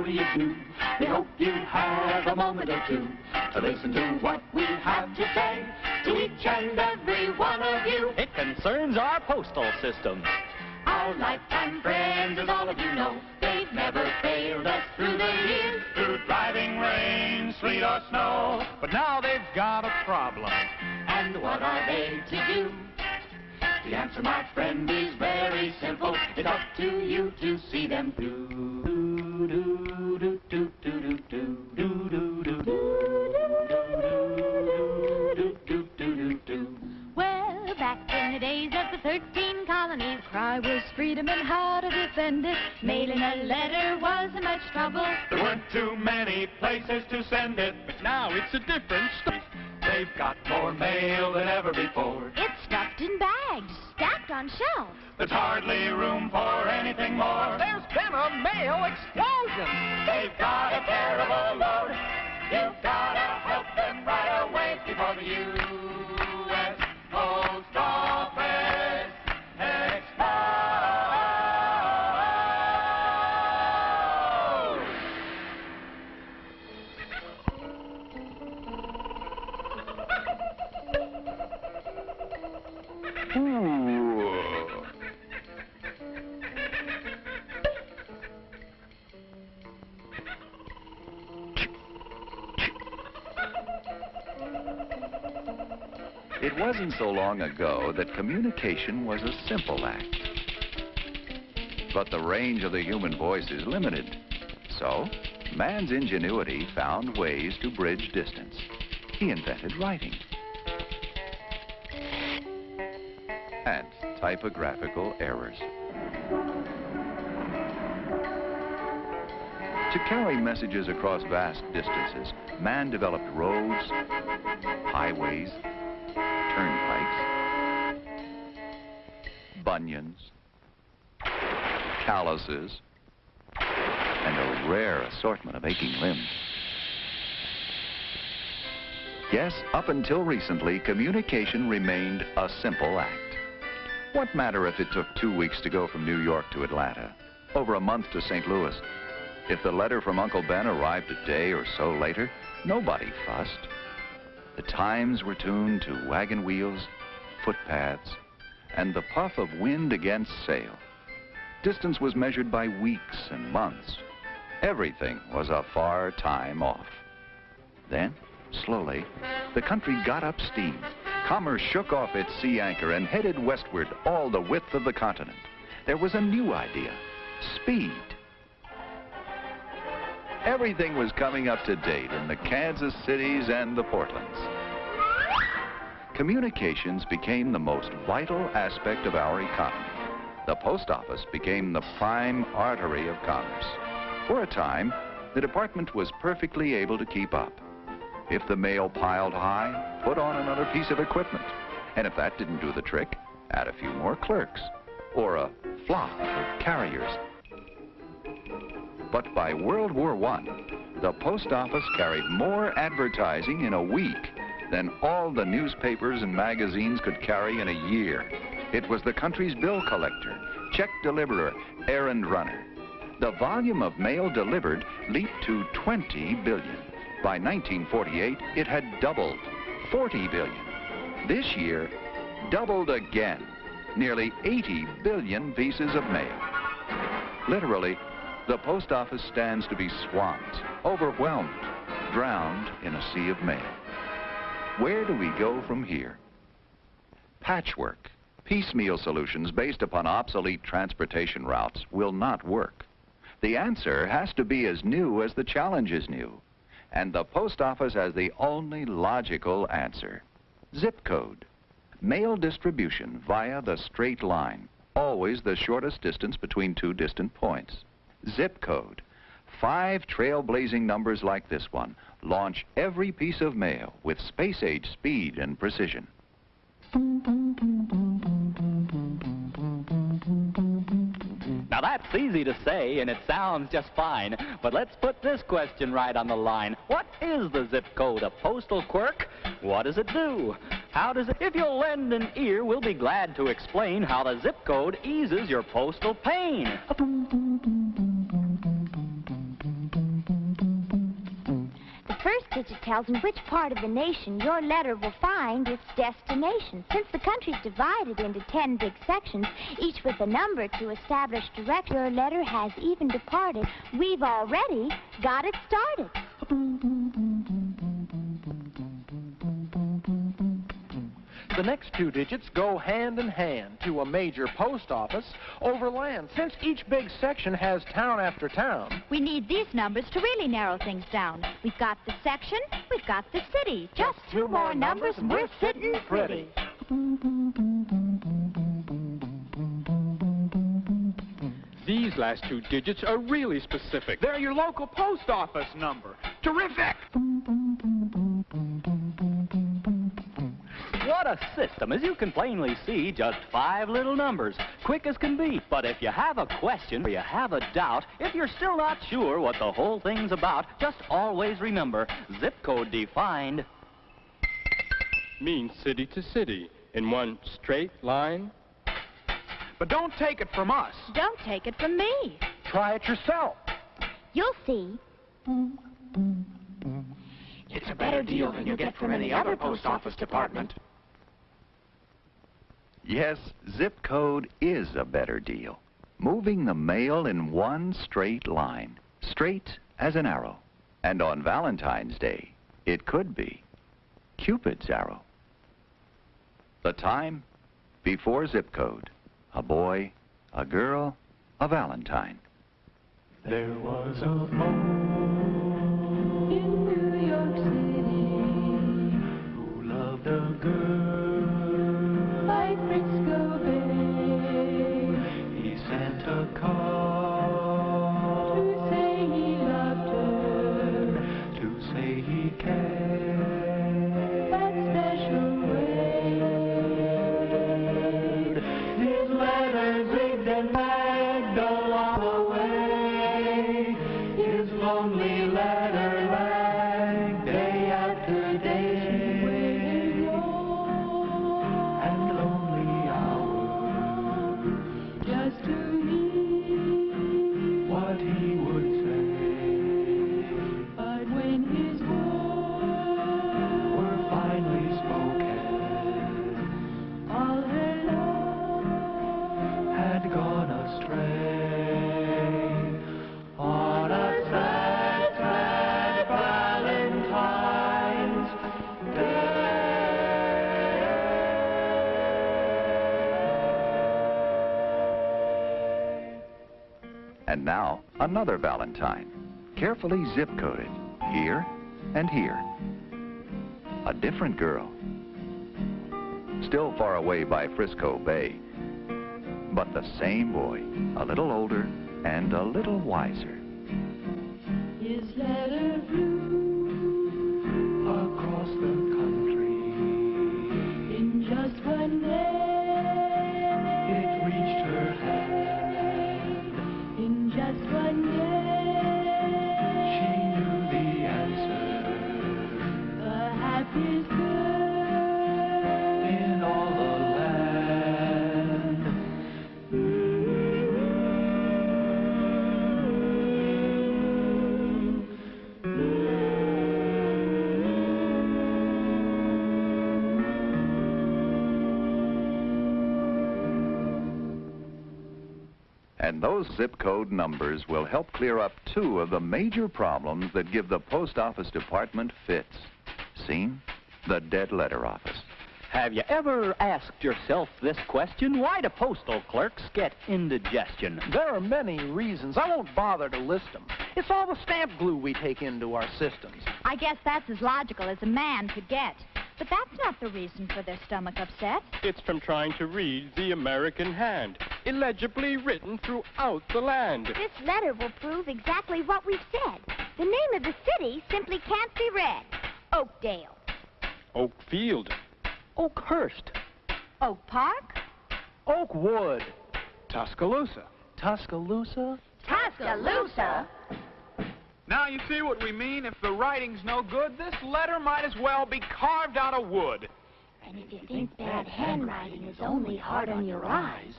do you do? We hope you have a moment or two to listen to what we have to say to each and every one of you. It concerns our postal system. Our lifetime friends, as all of you know, they've never failed us through the years, through driving rain, sleet or snow. But now they've got a problem. And what are they to do? The answer, my friend, is very simple. It's up to you to see them through. Well, back in the days of the 13 colonies, cry was freedom and how to defend it. Mailing a letter wasn't much trouble. There weren't too many places to send it. But now it's a different story. They've got more mail than ever before. It's stuffed in bags, stacked on shelves. There's hardly room for anything more. There's been a mail explosion. They've got a terrible load. You've got to help them right away before the U.S. Post Office explodes. It wasn't so long ago that communication was a simple act. But the range of the human voice is limited. So, man's ingenuity found ways to bridge distance. He invented writing. And typographical errors. To carry messages across vast distances, man developed roads, highways, turnpikes, bunions, calluses, and a rare assortment of aching limbs. Yes, up until recently, communication remained a simple act. What matter if it took 2 weeks to go from New York to Atlanta, over a month to St. Louis? If the letter from Uncle Ben arrived a day or so later, nobody fussed. The times were tuned to wagon wheels, footpaths, and the puff of wind against sail. Distance was measured by weeks and months. Everything was a far time off. Then, slowly, the country got up steam. Commerce shook off its sea anchor and headed westward all the width of the continent. There was a new idea: speed. Everything was coming up to date in the Kansas cities and the Portlands. Communications became the most vital aspect of our economy. The post office became the prime artery of commerce. For a time, the department was perfectly able to keep up. If the mail piled high, put on another piece of equipment. And if that didn't do the trick, add a few more clerks or a flock of carriers. But by World War I, the post office carried more advertising in a week than all the newspapers and magazines could carry in a year. It was the country's bill collector, check deliverer, errand runner. The volume of mail delivered leaped to 20 billion. By 1948, it had doubled, 40 billion. This year, doubled again, nearly 80 billion pieces of mail. Literally, the post office stands to be swamped, overwhelmed, drowned in a sea of mail. Where do we go from here? Patchwork, piecemeal solutions based upon obsolete transportation routes will not work. The answer has to be as new as the challenge is new. And the post office has the only logical answer: zip code. Mail distribution via the straight line, always the shortest distance between two distant points. Zip code. 5 trailblazing numbers like this one launch every piece of mail with space-age speed and precision. Now that's easy to say and it sounds just fine, but let's put this question right on the line. What is the zip code? A postal quirk? What does it do? How does it? If you'll lend an ear, we'll be glad to explain how the zip code eases your postal pain. first digit tells in which part of the nation your letter will find its destination. Since the country's divided into 10 big sections, each with a number to establish direct, your letter has even departed. We've already got it started. The next 2 digits go hand in hand to a major post office over land. Since each big section has town after town, We need these numbers to really narrow things down. We've got the section, we've got the city. Just 2 more numbers and we're sitting pretty. These last 2 digits are really specific. They're your local post office number. Terrific! What a system. As you can plainly see, just 5 little numbers. Quick as can be. But if you have a question or you have a doubt, if you're still not sure what the whole thing's about, just always remember, zip code defined Means city to city in one straight line. But don't take it from us. Don't take it from me. try it yourself. You'll see. It's a better deal than you get from any other post office department. Yes, zip code is a better deal. Moving the mail in one straight line, straight as an arrow. And on Valentine's Day, it could be Cupid's arrow. The time before zip code. A boy, a girl, a Valentine. There was a boy in New York City who loved a girl by Frisco Bay. He sent a card to say he loved her, to say he cared that special way. His letters zigged and zagged along the way. His lonely letter lagged day after day. And lonely hours just to hear what he would say. But when his words were finally spoken, all her love had gone astray. On a sad, sad Valentine's Day. And now, another Valentine, carefully zip-coded, here and here. A different girl, still far away by Frisco Bay, but the same boy, a little older and a little wiser. His letter flew across the country in just one day. It reached her hand in just one day. She knew the answer, the happiest girl in all the land. And those zip code numbers will help clear up 2 of the major problems that give the post office department fits. Seen? The dead letter office. Have you ever asked yourself this question? Why do postal clerks get indigestion? There are many reasons. I won't bother to list them. It's all the stamp glue we take into our systems. I guess that's as logical as a man could get. But that's not the reason for their stomach upset. It's from trying to read the American hand, illegibly written throughout the land. This letter will prove exactly what we've said. The name of the city simply can't be read. Oakdale. Oakfield. Oakhurst. Oak Park? Oakwood. Tuscaloosa. Tuscaloosa? Tuscaloosa. Now you see what we mean? If the writing's no good, this letter might as well be carved out of wood. And if you think bad handwriting is only hard on your eyes,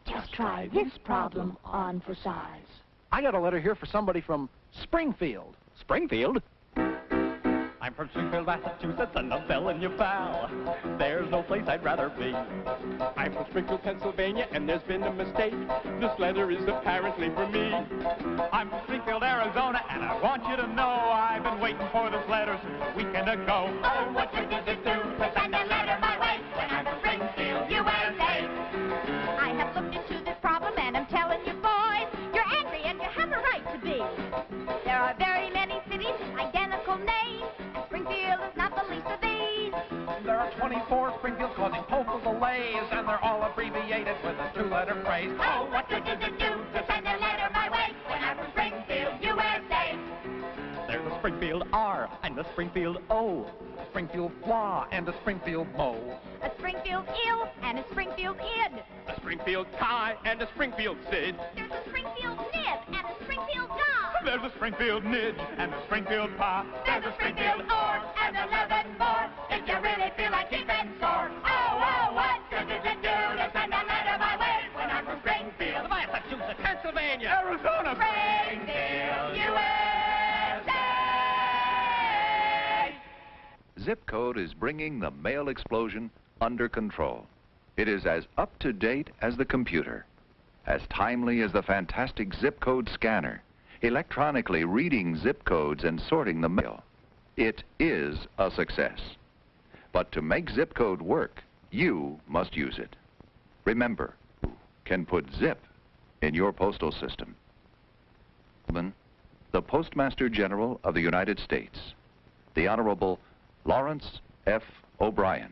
just try this problem on for size. I got a letter here for somebody from Springfield. Springfield? I'm from Springfield, Massachusetts, and I'm telling you, pal, there's no place I'd rather be. I'm from Springfield, Pennsylvania, and there's been a mistake. This letter is apparently for me. I'm from Springfield, Arizona, and I want you to know I've been waiting for this letter since a weekend ago. Oh, what good does it do to send a letter my way when I'm from Springfield, USA? I have looked into this problem, and I'm telling you, boys, you're angry and you have a right to be. There are very many cities, identical names, and Springfield is not the least of these. There are 24 Springfields causing postal delays, and they're all abbreviated with a two-letter phrase. Oh, what good does it do to send a letter my way when I'm from Springfield, USA? There's a Springfield R and a Springfield O. A Springfield flaw and a Springfield mow. A Springfield ill and a Springfield id. A Springfield Kai and a Springfield Sid. There's a Springfield nib and a Springfield dog. There's a Springfield nidge and a Springfield pie. There's a Springfield or and 11 more if you really feel like keeping score. Oh, what good does it do to send a letter my way when I'm from Springfield, Massachusetts, Pennsylvania, Arizona. Springfield, USA? Zip code is bringing the mail explosion under control. It is as up-to-date as the computer, as timely as the fantastic zip code scanner, electronically reading zip codes and sorting the mail. It is a success. But to make zip code work, you must use it. Remember, you can put zip in your postal system. The Postmaster General of the United States, the Honorable Lawrence F. O'Brien.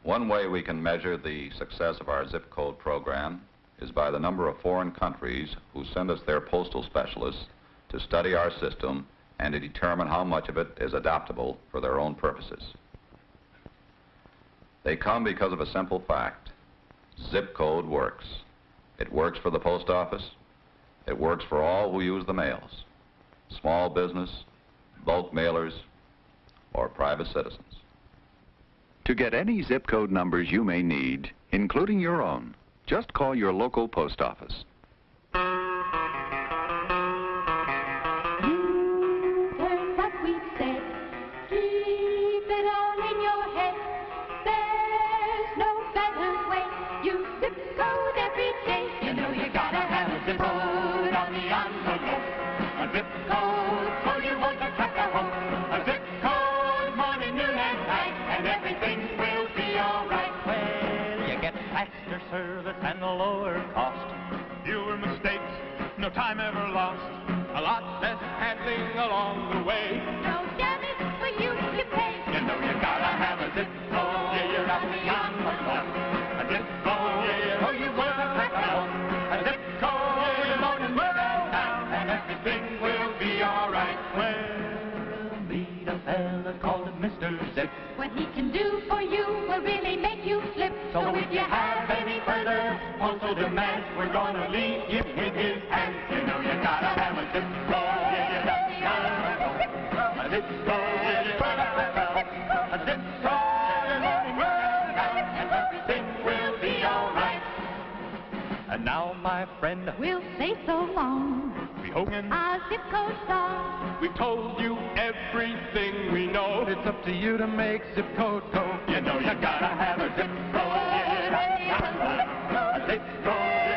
One way we can measure the success of our zip code program is by the number of foreign countries who send us their postal specialists to study our system and to determine how much of it is adaptable for their own purposes. They come because of a simple fact. Zip code works. It works for the post office. It works for all who use the mails. Small business, bulk mailers, or private citizens. To get any zip code numbers you may need, including your own, just call your local post office. You heard what we said. Keep it all in your head. There's no better way. Use zip code every day. You know you gotta have a zip code on the envelope. A zip code so you won't attract a hope. A zip code morning, noon, and night, and everything will be all right. Well, you get faster service and a lower cost. Fewer mistakes, no time ever lost. A lot less handling along the way. No damage for you to pay. You know you gotta have a zip code. Yeah, you're up beyond the clock. A zip code, yeah, oh, you won't attract a hope. A zip code, yeah, you're morning, noon, and night, and everything will be all right. Well, meet a fella called Mr. Zip. What he can do for you will really make you flip. So if you have any further postal demands, we're gonna leave you in his hands. You know you gotta have a zip code. Yeah, you got to have a zip code. Yeah, you gotta have a zip code. And everything will be all right. And now, my friend, We'll say so long. We Hogan, Our zip code song. We've told you everything we know. It's up to you to make zip code go. you know you gotta have a zip code. Yeah, you gotta have a zip code.